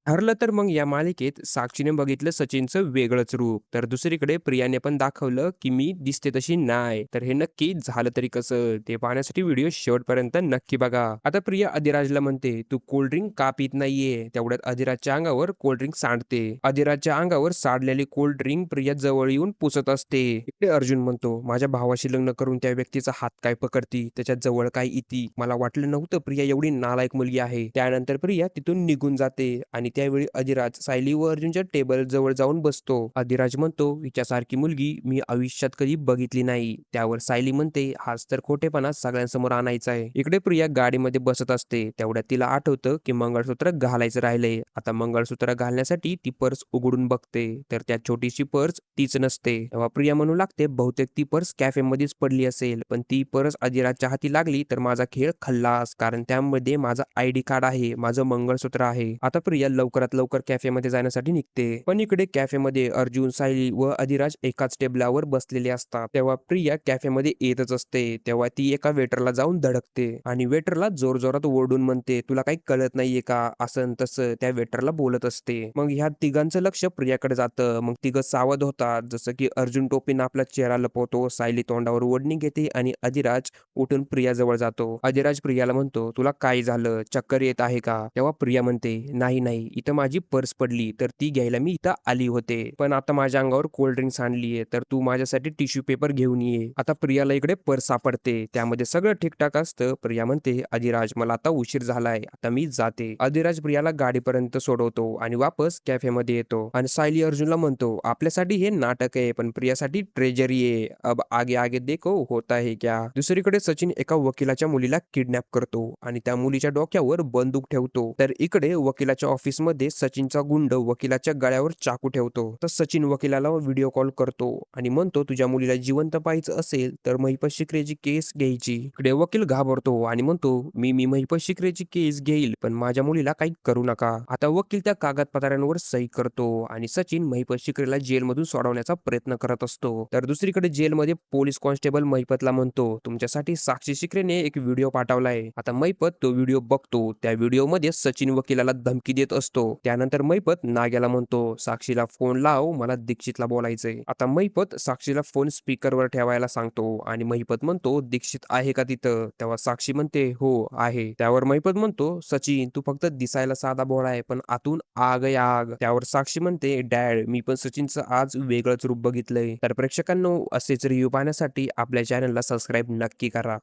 ठरलं तर मग या मालिकेत साक्षीने बघितलं सचिनचं वेगळंच रूप. तर दुसरीकडे प्रियाने पण दाखवलं, की मी दिसते तशी नाही. तर हे नक्की झालं तरी कसं? ते पाहण्यासाठी व्हिडिओ शेवटपर्यंत नक्की बघा. आता प्रिया अधिराजला म्हणते, "तू कोल्ड ड्रिंक का पीत नाहीये?" तेवढ्यात अधिराजच्या अंगावर कोल्ड ड्रिंक सांडते. अधिराजच्या अंगावर सांडलेली कोल्ड ड्रिंक प्रिया जवळ येऊन पुसत असते. इकडे अर्जुन म्हणतो, "माझ्या भावाशी लग्न करून त्या व्यक्तीचा हात काय पकडती? त्याच्या जवळ काय येती? मला वाटलं नव्हतं प्रिया एवढी नालायक मुलगी आहे." त्यानंतर प्रिया तिथून निघून जाते आणि त्यावेळी अधिराज सायली व अर्जुनच्या टेबल जवळ जाऊन बसतो. अधिराज म्हणतो, "हिच्यासारखी मुलगी मी आयुष्यात कधी बघितली नाही." त्यावर सायली म्हणते, "हाच तर खोटेपणा सगळ्यांसमोर आणायचा आहे." इकडे प्रिया गाडीमध्ये बसत असते. तेवढ्यात तिला आठवतं, की मंगळसूत्र घालायचं राहिलंय. आता मंगळसूत्र घालण्यासाठी ती पर्स उघडून बघते, तर त्यात छोटीशी पर्स तीच नसते. तेव्हा प्रिया म्हणू लागते, "बहुतेक ती पर्स कॅफेमध्येच पडली असेल, पण ती पर्स अधिराजच्या हाती लागली तर माझा खेळ खल्लास, कारण त्यामध्ये माझा आयडी कार्ड आहे, माझं मंगळसूत्र आहे." आता प्रिया लवकरात लवकर कॅफेमध्ये जाण्यासाठी निघते. पण इकडे कॅफेमध्ये अर्जुन, सायली व अधिराज एकाच टेबलावर बसलेले असतात. तेव्हा प्रिया कॅफेमध्ये येतच असते. तेव्हा ती एका वेटरला जाऊन धडकते आणि वेटरला जोरजोरात ओरडून म्हणते, "तुला काही कळत नाहीये का?" असं न तसं त्या वेटरला बोलत असते. मग ह्या तिघांचं लक्ष प्रियाकडे जातं. मग तिघं सावध होतात. जसं की अर्जुन टोपीनं आपला चेहरा लपवतो, सायली तोंडावर ओढणी घेते आणि अधिराज उठून प्रियाजवळ जातो. अधिराज प्रियाला म्हणतो, "तुला काय झालं? चक्कर येत आहे का?" तेव्हा प्रिया म्हणते, "नाही, नाही. इथं माझी पर्स पडली, तर ती घ्यायला मी इथं आली होते. पण आता माझ्या अंगावर कोल्ड ड्रिंक सांडलीये, तर तू माझ्यासाठी टिश्यू पेपर घेऊन ये." आता प्रियाला इकडे पर्स सापडते. त्यामध्ये सगळं ठीकठाक असतं. प्रिया म्हणते, "अधिराज, मला आता उशीर झालाय. आता मी जाते." अधिराज प्रियाला गाडीपर्यंत सोडवतो आणि वापस कॅफेमध्ये येतो आणि सायली अर्जुनला म्हणतो, "आपल्यासाठी हे नाटक आहे, पण प्रियासाठी ट्रेजरी आहे. अब आगे आगे देखो होता है क्या." दुसरीकडे सचिन एका वकिलाच्या मुलीला किडनॅप करतो आणि त्या मुलीच्या डोक्यावर बंदूक ठेवतो. तर इकडे वकिलाच्या ऑफिसमध्ये सचिनचा गुंड वकिलाच्या गळ्यावर चाकू ठेवतो. तर सचिन वकिलाला व्हिडिओ कॉल करतो आणि म्हणतो, "तुझ्या मुलीला जिवंत पाहायचं असेल तर महिपत शिकरेची केस घ्यायची." इकडे वकील घाबरतो आणि म्हणतो, "मी महिपत शिकरेची केस घेईल, पण माझ्या मुलीला काही करू नका." आता वकील त्या कागदपत्रांवर सही करतो आणि सचिन महिपत शिकरेला जेलमधून सोडवण्याचा प्रयत्न करत असतो. तर दुसरीकडे जेलमध्ये पोलीस कॉन्स्टेबल महिपतला म्हणतो, "तुमच्यासाठी साक्षी शिकरेने एक व्हिडिओ पाठवलाय." आता महिपत तो व्हिडिओ बघतो. त्या व्हिडिओमध्ये सचिन वकिलाला धमकी देत असतो. त्यानंतर महिपत नाग्याला म्हणतो, "साक्षीला फोन लाव, मला दीक्षितला बोलायचंय." आता महिपत साक्षीला फोन स्पीकरवर ठेवायला सांगतो आणि महिपत म्हणतो, "दीक्षित आहे का तिथं?" तेव्हा साक्षी म्हणते, "हो आहे." त्यावर महिपत म्हणतो, "सचिन, तू फक्त दिसायला साधा भोळा आहे, पण आतून आग आहे आग." त्यावर साक्षी म्हणते, "डॅड, मी पण सचिनचं आज वेगळंच रूप बघितलंय." तर प्रेक्षकांनो, असेच रिव्ह्यू पाहण्यासाठी आपल्या चॅनलला सबस्क्राईब नक्की करा.